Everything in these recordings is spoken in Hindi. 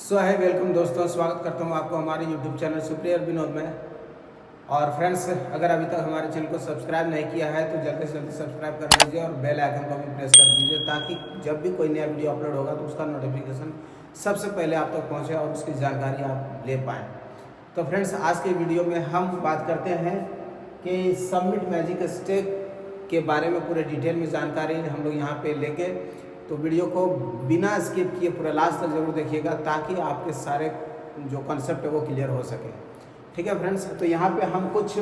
सो है वेलकम दोस्तों, स्वागत करता हूँ आपको हमारे यूट्यूब चैनल सुप्रियर विनोद में। और फ्रेंड्स, अगर अभी तक हमारे चैनल को सब्सक्राइब नहीं किया है तो जल्दी से जल्दी सब्सक्राइब कर लीजिए और बेल आइकन को भी प्रेस कर दीजिए, ताकि जब भी कोई नया वीडियो अपलोड होगा तो उसका नोटिफिकेशन सबसे पहले आप तक पहुँचे और उसकी जानकारी आप ले पाएँ। तो फ्रेंड्स, आज के वीडियो में हम बात करते हैं कि सबमिट मैजिक स्टेक के बारे में पूरे डिटेल में जानकारी हम लोग यहाँ पे लेके, तो वीडियो को बिना स्किप किए पूरा लास्ट तक जरूर देखिएगा, ताकि आपके सारे जो कॉन्सेप्ट है वो क्लियर हो सके। ठीक है फ्रेंड्स, तो यहाँ पे हम कुछ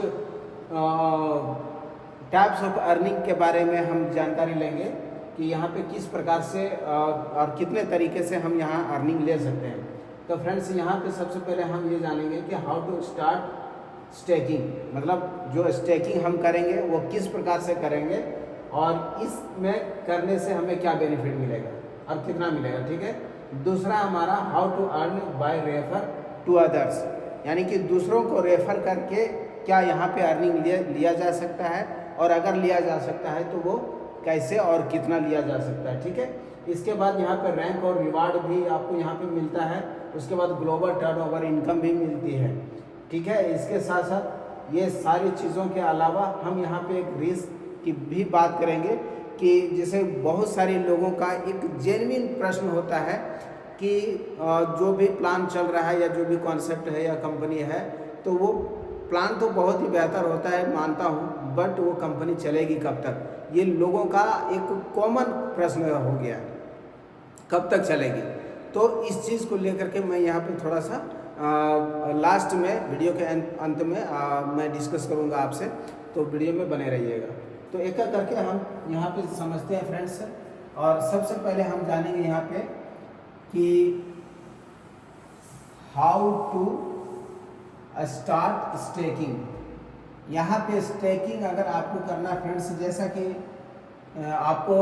टाइप्स ऑफ अर्निंग के बारे में हम जानकारी लेंगे कि यहाँ पे किस प्रकार से और कितने तरीके से हम यहाँ अर्निंग ले सकते हैं। तो फ्रेंड्स, यहाँ पे सबसे पहले हम ये जानेंगे कि हाउ टू स्टार्ट स्टेकिंग, मतलब जो स्टेकिंग हम करेंगे वो किस प्रकार से करेंगे और इसमें करने से हमें क्या बेनिफिट मिलेगा और कितना मिलेगा। ठीक है। दूसरा हमारा how to earn by refer to others, यानी कि दूसरों को रेफर करके क्या यहाँ पे अर्निंग लिया जा सकता है, और अगर लिया जा सकता है तो वो कैसे और कितना लिया जा सकता है। ठीक है। इसके बाद यहाँ पे रैंक और रिवार्ड भी आपको यहाँ पे मिलता है। उसके बाद ग्लोबल टर्नओवर इनकम भी मिलती है। ठीक है। इसके साथ साथ ये सारी चीज़ों के अलावा हम यहाँ पे एक रिस्क की भी बात करेंगे कि जैसे बहुत सारे लोगों का एक जेन्युइन प्रश्न होता है कि जो भी प्लान चल रहा है या जो भी कॉन्सेप्ट है या कंपनी है, तो वो प्लान तो बहुत ही बेहतर होता है, मानता हूँ, बट वो कंपनी चलेगी कब तक, ये लोगों का एक कॉमन प्रश्न हो गया है, कब तक चलेगी। तो इस चीज़ को लेकर के मैं यहाँ पे थोड़ा सा लास्ट में वीडियो के अंत में मैं डिस्कस करूँगा आपसे, तो वीडियो में बने रहिएगा। तो एक एक करके हम यहाँ पे समझते हैं फ्रेंड्स। और सबसे पहले हम जानेंगे यहाँ पे कि हाउ टू स्टार्ट स्टेकिंग। यहाँ पे स्टेकिंग अगर आपको करना है फ्रेंड्स, जैसा कि आपको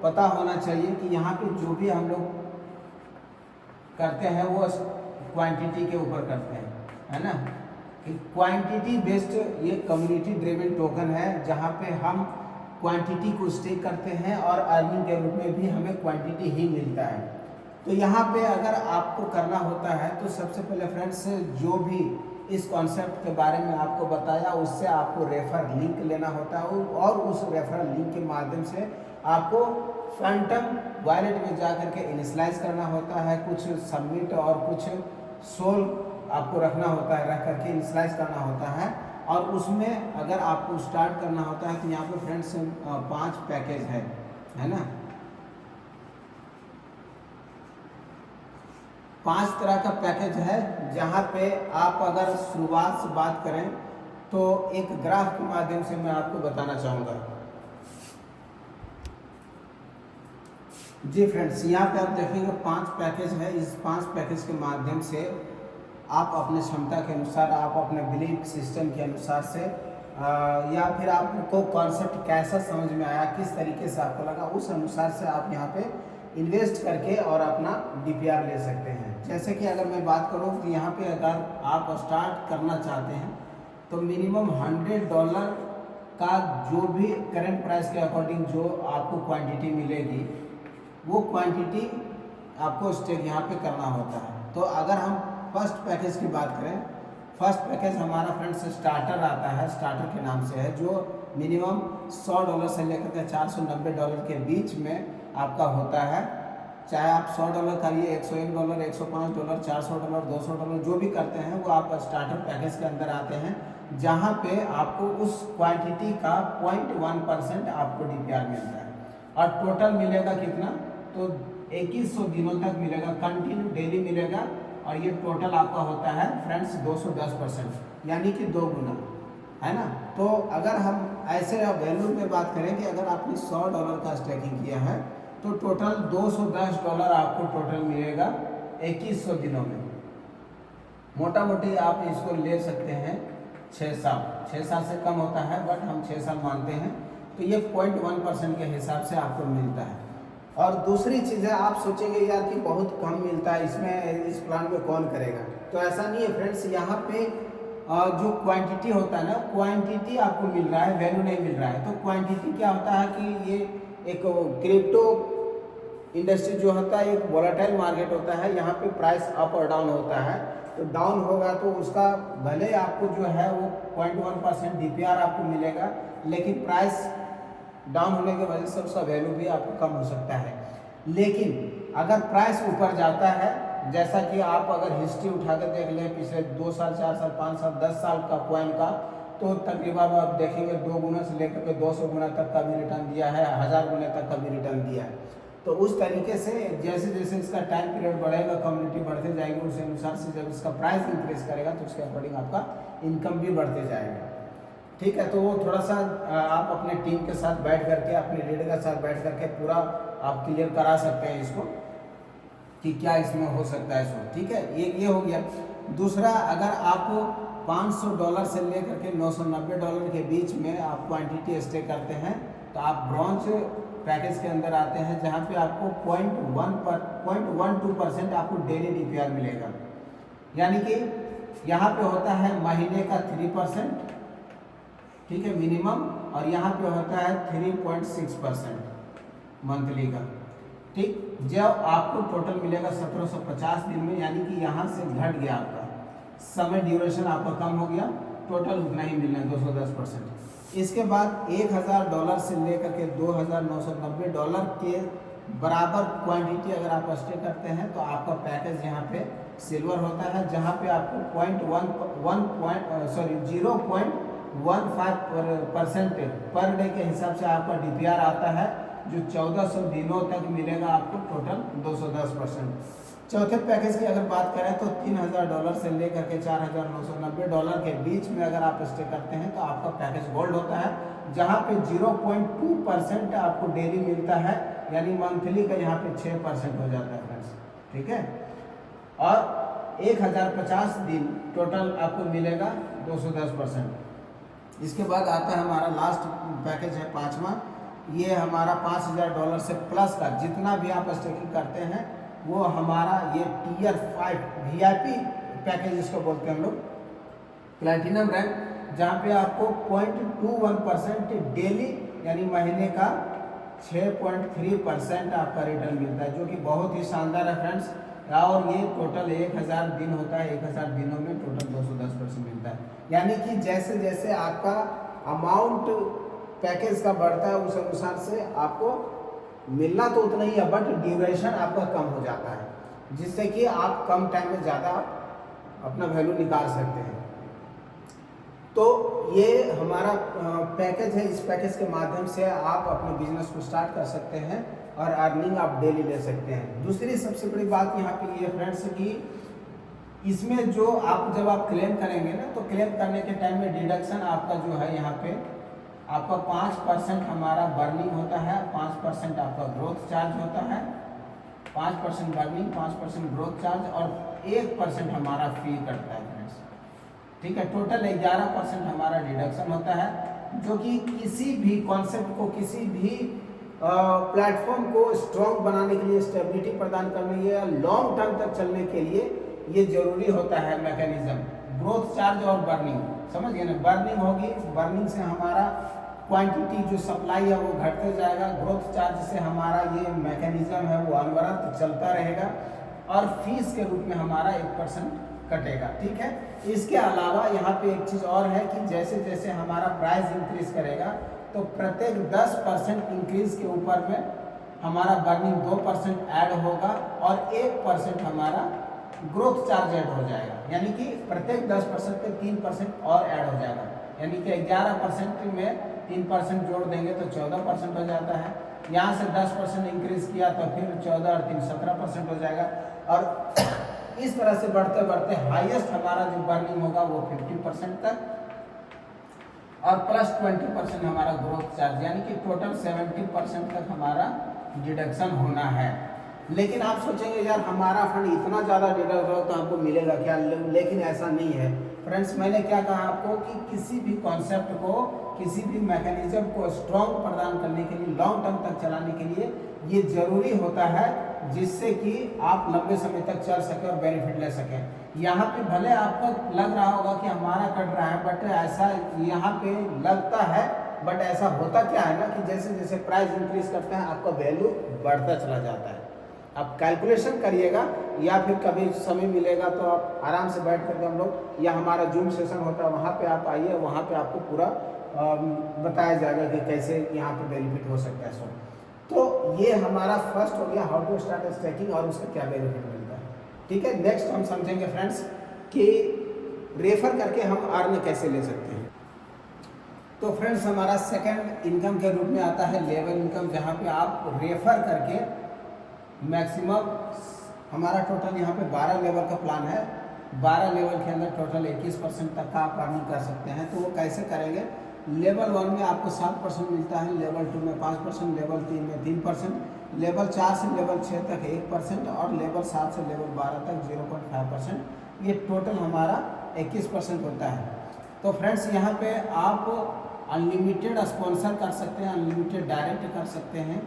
पता होना चाहिए कि यहाँ पे जो भी हम लोग करते हैं वो क्वांटिटी के ऊपर करते हैं, है ना। क्वांटिटी बेस्ड ये कम्युनिटी ड्रिवन टोकन है, जहाँ पे हम क्वांटिटी को स्टेक करते हैं और अर्निंग के रूप में भी हमें क्वांटिटी ही मिलता है। तो यहाँ पे अगर आपको करना होता है तो सबसे पहले फ्रेंड्स, जो भी इस कॉन्सेप्ट के बारे में आपको बताया उससे आपको रेफर लिंक लेना होता है, और उस रेफर लिंक के माध्यम से आपको फैंटम वॉलेट में जा करके इनिशियलाइज करना होता है, कुछ सबमिट और कुछ सोल आपको रखना होता है, रख करके इनिशियलाइज करना होता है। और उसमें अगर आपको स्टार्ट करना होता है तो यहाँ पे फ्रेंड्स 5 पैकेज है ना, 5 तरह का पैकेज है, जहाँ पे आप अगर शुरुआत से बात करें तो एक ग्राफ के माध्यम से मैं आपको बताना चाहूँगा। जी फ्रेंड्स, यहाँ पे आप देखेंगे 5 पैकेज है। इस 5 पैकेज के माध्यम से आप अपने क्षमता के अनुसार, आप अपने बिलीफ सिस्टम के अनुसार से या फिर आपको कॉन्सेप्ट कैसा समझ में आया, किस तरीके से आपको लगा, उस अनुसार से आप यहाँ पे इन्वेस्ट करके और अपना DPR ले सकते हैं। जैसे कि अगर मैं बात करूँ कि यहाँ पे अगर आप स्टार्ट करना चाहते हैं तो मिनिमम $100 का जो भी करंट प्राइस के अकॉर्डिंग जो आपको क्वांटिटी मिलेगी, वो क्वांटिटी आपको स्टेक यहाँ पे करना होता है। तो अगर हम फर्स्ट पैकेज की बात करें, फर्स्ट पैकेज हमारा फ्रेंड्स स्टार्टर आता है, स्टार्टर के नाम से है, जो मिनिमम $100 से लेकर के $490 के बीच में आपका होता है। चाहे आप $100 करिए, $101, $105, $400, $200 जो भी करते हैं वो आप स्टार्टर पैकेज के अंदर आते हैं, जहाँ पे आपको उस क्वांटिटी का 0.1% आपको DPR मिलता है। और टोटल मिलेगा कितना, तो 2100 दिनों तक मिलेगा, कंटिन्यू डेली मिलेगा। और ये टोटल आपका होता है फ्रेंड्स 210%, यानी कि 2 गुना, है ना। तो अगर हम ऐसे वैल्यू में बात करें कि अगर आपने $100 का स्टेकिंग किया है तो टोटल $210 आपको टोटल मिलेगा 2100 दिनों में। मोटा मोटी आप इसको ले सकते हैं 6 साल से कम होता है, बट हम 6 साल मानते हैं। तो ये 0.1% के हिसाब से आपको मिलता है। और दूसरी चीज़ है, आप सोचेंगे यार कि बहुत कम मिलता है, इसमें इस प्लान में कौन करेगा, तो ऐसा नहीं है फ्रेंड्स। यहाँ पे जो क्वांटिटी होता है ना, क्वांटिटी आपको मिल रहा है, वैल्यू नहीं मिल रहा है। तो क्वांटिटी क्या होता है कि ये एक क्रिप्टो इंडस्ट्री जो होता है एक वोलेटाइल मार्केट होता है, यहाँ पे प्राइस अप और डाउन होता है। तो डाउन होगा तो उसका भले आपको जो है वो 0.1% DPR आपको मिलेगा, लेकिन प्राइस डाउन होने की वजह से उसका वैल्यू भी आपको कम हो सकता है। लेकिन अगर प्राइस ऊपर जाता है, जैसा कि आप अगर हिस्ट्री उठा कर देख लें पिछले 2 साल 4 साल 5 साल 10 साल का कॉइन का, तो तकरीबन आप देखेंगे 2 गुना से लेकर के 200 गुना तक का भी रिटर्न दिया है, 1000 गुना तक का भी रिटर्न दिया है। तो उस तरीके से जैसे जैसे इसका टाइम पीरियड बढ़ेगा, कम्युनिटी बढ़ते जाएगी, उस अनुसार से जब इसका प्राइस इंक्रीज करेगा तो उसके अकॉर्डिंग आपका इनकम भी बढ़ते जाएगा। ठीक है, तो वो थोड़ा सा आप अपने टीम के साथ बैठ करके, अपने लीडर के साथ बैठ करके पूरा आप क्लियर करा सकते हैं इसको कि क्या इसमें हो सकता है इसको। ठीक है, एक ये हो गया। दूसरा, अगर आप $500 से लेकर के $990 के बीच में आप क्वांटिटी स्टे करते हैं तो आप ब्रॉन्ज पैकेज के अंदर आते हैं, जहाँ पे आपको 0.12% आपको डेली DPR मिलेगा। यानी कि यहाँ पे होता है महीने का 3%, ठीक है, मिनिमम, और यहाँ पे होता है 3.6% मंथली का। ठीक, जब आपको टोटल मिलेगा 1750 दिन में, यानी कि यहाँ से घट गया आपका समय, ड्यूरेशन आपका कम हो गया, टोटल उतना ही मिलना है 210%। इसके बाद $1000 से लेकर के $2990 के बराबर क्वांटिटी अगर आप स्टे करते हैं तो आपका पैकेज यहाँ पे सिल्वर होता है, जहाँ पे आपको 0.15% पर डे के हिसाब से आपका DPR आता है, जो 1400 दिनों तक मिलेगा आपको टोटल 210%। चौथे पैकेज की अगर बात करें तो $3000 से लेकर के $4990 के बीच में अगर आप स्टे करते हैं तो आपका पैकेज गोल्ड होता है, जहाँ पे 0.2% आपको डेली मिलता है, यानी मंथली का यहाँ पे 6% हो जाता है फ्रेंड्स। ठीक है, और 1050 दिन टोटल आपको मिलेगा 210%। इसके बाद आता है हमारा लास्ट पैकेज है 5वां, ये हमारा $5000 से प्लस का जितना भी आप स्टेकिंग करते हैं वो हमारा ये Tier 5 VIP पैकेज इसको बोलते हैं हम लोग, प्लैटिनम रैंक, जहाँ पे आपको 0.21% डेली यानी महीने का 6.3% आपका रिटर्न मिलता है, जो कि बहुत ही शानदार है फ्रेंड्स। और ये टोटल 1000 दिन होता है, 1000 दिनों में टोटल 210% मिलता है। यानी कि जैसे जैसे आपका अमाउंट पैकेज का बढ़ता है उस अनुसार से आपको मिलना तो उतना ही है, बट ड्यूरेशन आपका कम हो जाता है, जिससे कि आप कम टाइम में ज़्यादा अपना वैल्यू निकाल सकते हैं। तो ये हमारा पैकेज है, इस पैकेज के माध्यम से आप अपने बिजनेस को स्टार्ट कर सकते हैं और अर्निंग आप डेली ले सकते हैं। दूसरी सबसे बड़ी बात यहाँ पे ये फ्रेंड्स कि इसमें जो आप जब आप क्लेम करेंगे ना, तो क्लेम करने के टाइम में डिडक्शन आपका जो है यहाँ पे आपका 5% हमारा बर्निंग होता है, 5% आपका ग्रोथ चार्ज होता है, 5% बर्निंग, 5% ग्रोथ चार्ज और 1% हमारा फी कटता है फ्रेंड्स। ठीक है, टोटल 11% हमारा डिडक्शन होता है, जो कि किसी भी कॉन्सेप्ट को, किसी भी प्लेटफॉर्म को स्ट्रॉन्ग बनाने के लिए, स्टेबिलिटी प्रदान करने के लिए, लॉन्ग टर्म तक चलने के लिए ये जरूरी होता है मैकेनिज्म। ग्रोथ चार्ज और बर्निंग, समझ गए ना, बर्निंग होगी, बर्निंग से हमारा क्वांटिटी जो सप्लाई है वो घटते जाएगा, ग्रोथ चार्ज से हमारा ये मैकेनिज्म है वो अनवरत चलता रहेगा, और फीस के रूप में हमारा 1% कटेगा। ठीक है, इसके अलावा यहाँ पे एक चीज़ और है कि जैसे जैसे हमारा प्राइस इंक्रीज करेगा तो प्रत्येक 10% इंक्रीज के ऊपर में हमारा बर्निंग 2% ऐड होगा और 1% हमारा ग्रोथ चार्ज ऐड हो जाएगा, यानी कि प्रत्येक 10% पे 3% और ऐड हो जाएगा, यानी कि 11% में 3% जोड़ देंगे तो 14% हो जाता है। यहाँ से 10% इंक्रीज किया तो फिर 14 और 3 17% हो जाएगा, और इस तरह से बढ़ते बढ़ते हाईएस्ट हमारा जो बर्निंग होगा वो 50% तक, और प्लस 20% हमारा ग्रोथ चार्ज, यानी कि टोटल 70% तक हमारा डिडक्शन होना है। लेकिन आप सोचेंगे यार हमारा फंड इतना ज़्यादा डिडक्ट हो तो हमको मिलेगा क्या, लेकिन ऐसा नहीं है फ्रेंड्स। मैंने क्या कहा आपको कि किसी भी कॉन्सेप्ट को, किसी भी मैकेनिज्म को स्ट्रॉन्ग प्रदान करने के लिए, लॉन्ग टर्म तक चलाने के लिए ये जरूरी होता है, जिससे कि आप लंबे समय तक चल सकें और बेनिफिट ले सकें। यहाँ पे भले आपको लग रहा होगा कि हमारा कट रहा है, बट ऐसा यहाँ पे लगता है, बट ऐसा होता क्या है ना कि जैसे जैसे प्राइस इंक्रीज करते हैं आपका वैल्यू बढ़ता चला जाता है। आप कैलकुलेशन करिएगा, या फिर कभी समय मिलेगा तो आप आराम से बैठ करके हम लोग, या हमारा जूम सेशन होता है वहाँ पे आप आइए, वहाँ पे आपको पूरा बताया जाएगा कि कैसे यहाँ पे बेनिफिट हो सकता है। सो तो ये हमारा फर्स्ट हो गया हाउ टू स्टार्ट स्टैकिंग और उसका क्या बेनिफिट मिलता है। ठीक है, नेक्स्ट हम समझेंगे फ्रेंड्स कि रेफर करके हम अर्न कैसे ले सकते हैं। तो फ्रेंड्स हमारा सेकंड इनकम के रूप में आता है लेवल इनकम, जहाँ पे आप रेफर करके मैक्सिमम, हमारा टोटल यहाँ पे 12 लेवल का प्लान है, 12 लेवल के अंदर टोटल 21% तक का आप अर्निंग कर सकते हैं। तो वो कैसे करेंगे, लेवल 1 में आपको 7% मिलता है, लेवल 2 में 5%, लेवल 3 में 3%, लेवल 4 से लेवल 6 तक 1% और लेवल 7 से लेवल 12 तक 0.5%। ये टोटल हमारा 21% होता है। तो फ्रेंड्स यहाँ पे आप अनलिमिटेड स्पॉन्सर कर सकते हैं, अनलिमिटेड डायरेक्ट कर सकते हैं,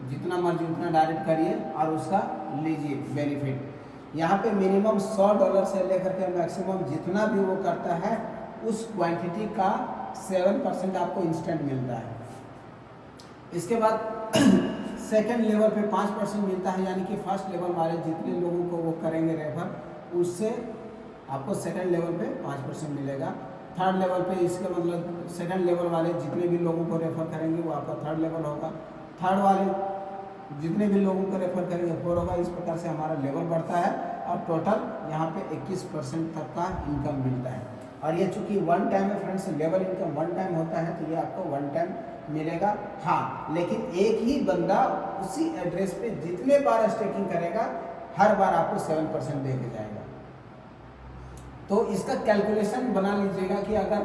जितना मर्जी उतना डायरेक्ट करिए और उसका लीजिए बेनिफिट। यहाँ पे मिनिमम $100 से लेकर के मैक्सिमम जितना भी वो करता है उस क्वांटिटी का 7% आपको इंस्टेंट मिलता है। इसके बाद सेकंड लेवल पे 5% मिलता है, यानी कि फर्स्ट लेवल वाले जितने लोगों को वो करेंगे रेफर, उससे आपको सेकंड लेवल पे 5% मिलेगा। थर्ड लेवल पे इसका मतलब सेकंड लेवल वाले जितने भी लोगों को रेफर करेंगे वो आपका थर्ड लेवल होगा, थर्ड वाले जितने भी लोगों को रेफर करेंगे 4 होगा। इस प्रकार से हमारा लेवल बढ़ता है और टोटल यहाँ पे 21% तक का इनकम मिलता है। और ये चूँकि वन टाइम है friends, level income one time होता है, तो ये आपको वन टाइम मिलेगा। हाँ, लेकिन एक ही बंदा उसी एड्रेस पे जितने बार स्टेकिंग करेगा हर बार आपको 7% दे के जाएगा। तो इसका कैलकुलेशन बना लीजिएगा कि अगर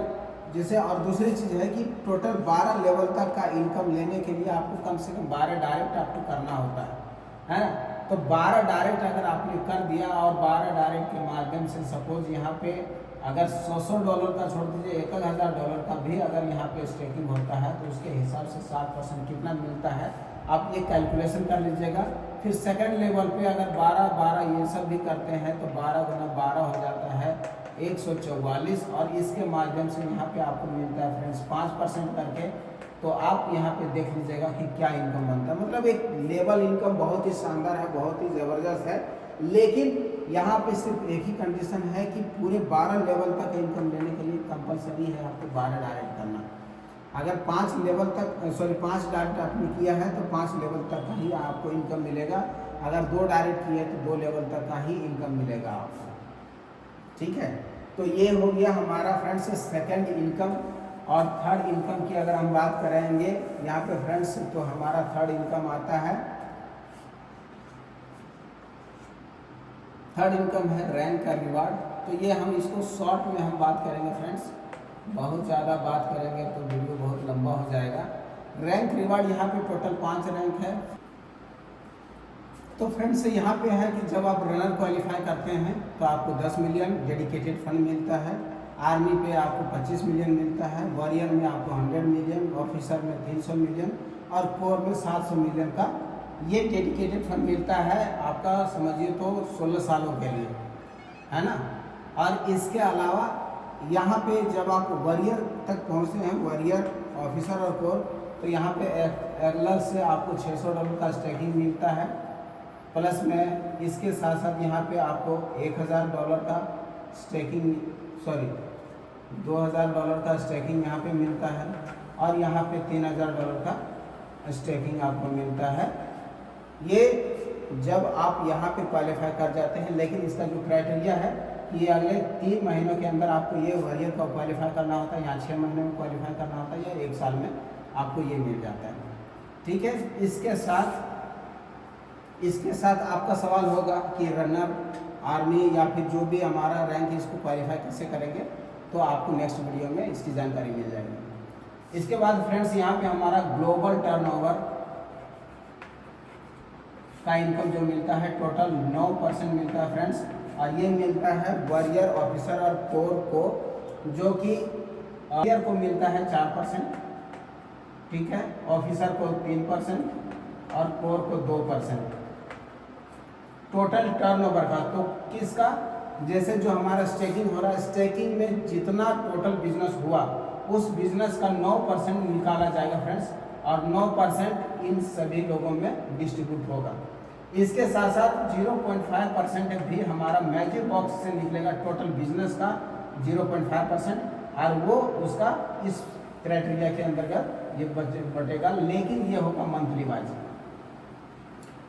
जैसे, और दूसरी चीज़ है कि टोटल 12 लेवल तक का इनकम लेने के लिए आपको कम से कम 12 डायरेक्ट आपको करना होता है ना। तो 12 डायरेक्ट अगर आपने कर दिया और 12 डायरेक्ट के माध्यम से सपोज यहाँ पे अगर $100 का छोड़ दीजिए, $1000 का भी अगर यहाँ पे स्टेकिंग होता है तो उसके हिसाब से 7% कितना मिलता है आप ये कैलकुलेशन कर लीजिएगा। फिर सेकंड लेवल पे अगर 12 ये सब भी करते हैं तो 12 गुना 12 हो जाता है 144, और इसके माध्यम से यहाँ पे आपको मिलता है फ्रेंड्स 5% करके। तो आप यहाँ पे देख लीजिएगा कि क्या इनकम बनता है। मतलब एक लेवल इनकम बहुत ही शानदार है, बहुत ही ज़बरदस्त है। लेकिन यहाँ पे सिर्फ एक ही कंडीशन है कि पूरे 12 लेवल तक इनकम लेने के लिए कंपलसरी है आपको 12 डायरेक्ट करना। अगर 5 लेवल तक 5 डायरेक्ट आपने किया है तो 5 लेवल तक का ही आपको इनकम मिलेगा। अगर 2 डायरेक्ट किए तो 2 लेवल तक का ही इनकम मिलेगा आपको। ठीक है, तो ये हो गया हमारा फ्रेंड्स सेकंड इनकम। और थर्ड इनकम की अगर हम बात करेंगे यहाँ पे फ्रेंड्स, तो हमारा थर्ड इनकम आता है, थर्ड इनकम है रैंक का रिवार्ड। तो ये हम इसको शॉर्ट में हम बात करेंगे फ्रेंड्स, बहुत ज़्यादा बात करेंगे तो वीडियो बहुत लंबा हो जाएगा। रैंक रिवार्ड यहाँ पे टोटल 5 रैंक है। तो फ्रेंड्स यहाँ पे है कि जब आप रनर क्वालिफाई करते हैं तो आपको 10 मिलियन डेडिकेटेड फंड मिलता है, आर्मी पे आपको 25 मिलियन मिलता है, वॉरियर में आपको 100 मिलियन, ऑफिसर में 300 मिलियन और कोर में 700 मिलियन का ये डेडिकेटेड फंड मिलता है आपका, समझिए तो 16 सालों के लिए, है ना। और इसके अलावा यहाँ पे जब आप वॉरियर तक पहुँचते हैं, वॉरियर, ऑफिसर और कोर, तो यहाँ पे एगलर से आपको $600 का स्टेकिंग मिलता है। प्लस में इसके साथ साथ यहाँ पे आपको $1000 का स्टेकिंग, $2000 का स्टेकिंग यहाँ पे मिलता है, और यहाँ पे $3000 का स्टेकिंग आपको मिलता है। ये जब आप यहाँ पे क्वालिफाई कर जाते हैं, लेकिन इसका जो क्राइटेरिया है कि अगले 3 महीनों के अंदर आपको ये वॉरियर का क्वालिफाई करना होता है, या 6 महीने में क्वालिफाई करना होता है, या 1 साल में आपको ये मिल जाता है। ठीक है, इसके साथ आपका सवाल होगा कि रनर, आर्मी या फिर जो भी हमारा रैंक है इसको क्वालिफाई कैसे करेंगे, तो आपको नेक्स्ट वीडियो में इसकी जानकारी मिल जाएगी। इसके बाद फ्रेंड्स यहाँ पे हमारा ग्लोबल टर्नओवर का इनकम जो मिलता है टोटल 9% मिलता है फ्रेंड्स, और ये मिलता है वॉरियर, ऑफिसर और कोर को, जो कि वॉरियर को मिलता है 4%, ठीक है, ऑफिसर को 3% और कोर को 2%। टोटल टर्नओवर का, तो किसका, जैसे जो हमारा स्टेकिंग हो रहा है, स्टेकिंग में जितना टोटल बिजनेस हुआ उस बिजनेस का 9% निकाला जाएगा फ्रेंड्स, और 9% इन सभी लोगों में डिस्ट्रीब्यूट होगा। इसके साथ साथ 0.5% भी हमारा मैजिक बॉक्स से निकलेगा टोटल बिजनेस का 0.5%, और वो उसका इस क्राइटेरिया के अंतर्गत ये बटेगा, लेकिन ये होगा मंथली वाइज।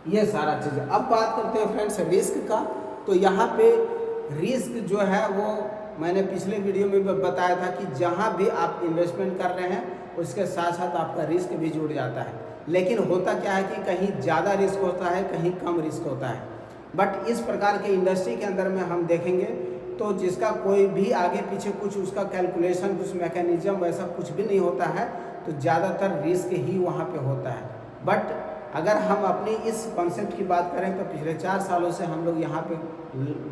ये सारा चीज़। अब बात करते हैं फ्रेंड्स रिस्क का। तो यहाँ पे रिस्क जो है वो मैंने पिछले वीडियो में भी बताया था कि जहाँ भी आप इन्वेस्टमेंट कर रहे हैं उसके साथ साथ आपका रिस्क भी जुड़ जाता है। लेकिन होता क्या है कि कहीं ज़्यादा रिस्क होता है, कहीं कम रिस्क होता है। बट इस प्रकार के इंडस्ट्री के अंदर में हम देखेंगे तो जिसका कोई भी आगे पीछे कुछ उसका कैलकुलेशन, कुछ मैकेनिज्म वैसा कुछ भी नहीं होता है, तो ज़्यादातर रिस्क ही वहाँ पे होता है। बट अगर हम अपनी इस कॉन्सेप्ट की बात करें तो पिछले 4 सालों से हम लोग यहाँ पे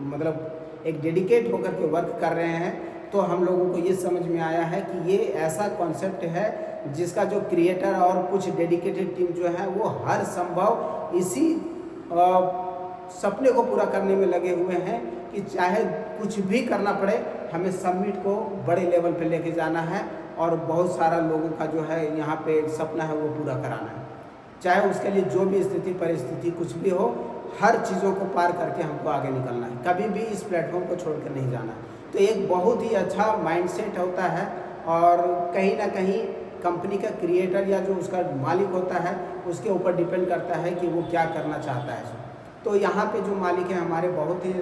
मतलब एक डेडिकेट होकर के वर्क कर रहे हैं, तो हम लोगों को ये समझ में आया है कि ये ऐसा कॉन्सेप्ट है जिसका जो क्रिएटर और कुछ डेडिकेटेड टीम जो है वो हर संभव इसी सपने को पूरा करने में लगे हुए हैं कि चाहे कुछ भी करना पड़े, हमें समिट को बड़े लेवल पे लेके जाना है और बहुत सारा लोगों का जो है यहाँ पे सपना है वो पूरा कराना है। चाहे उसके लिए जो भी स्थिति परिस्थिति कुछ भी हो, हर चीज़ों को पार करके हमको आगे निकलना है, कभी भी इस प्लेटफॉर्म को छोड़ कर नहीं जाना है। तो एक बहुत ही अच्छा माइंडसेट होता है, और कहीं ना कहीं कंपनी का क्रिएटर या जो उसका मालिक होता है उसके ऊपर डिपेंड करता है कि वो क्या करना चाहता है। तो यहाँ पे जो मालिक हैं हमारे बहुत ही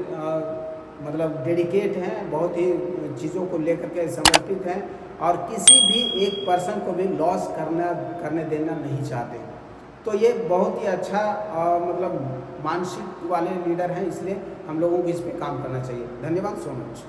मतलब डेडिकेट हैं, बहुत ही चीज़ों को लेकर के समर्पित हैं, और किसी भी एक पर्सन को भी लॉस करने देना नहीं चाहते। तो ये बहुत ही अच्छा मतलब मानसिक वाले लीडर हैं, इसलिए हम लोगों को इस पे काम करना चाहिए। धन्यवाद सो मच।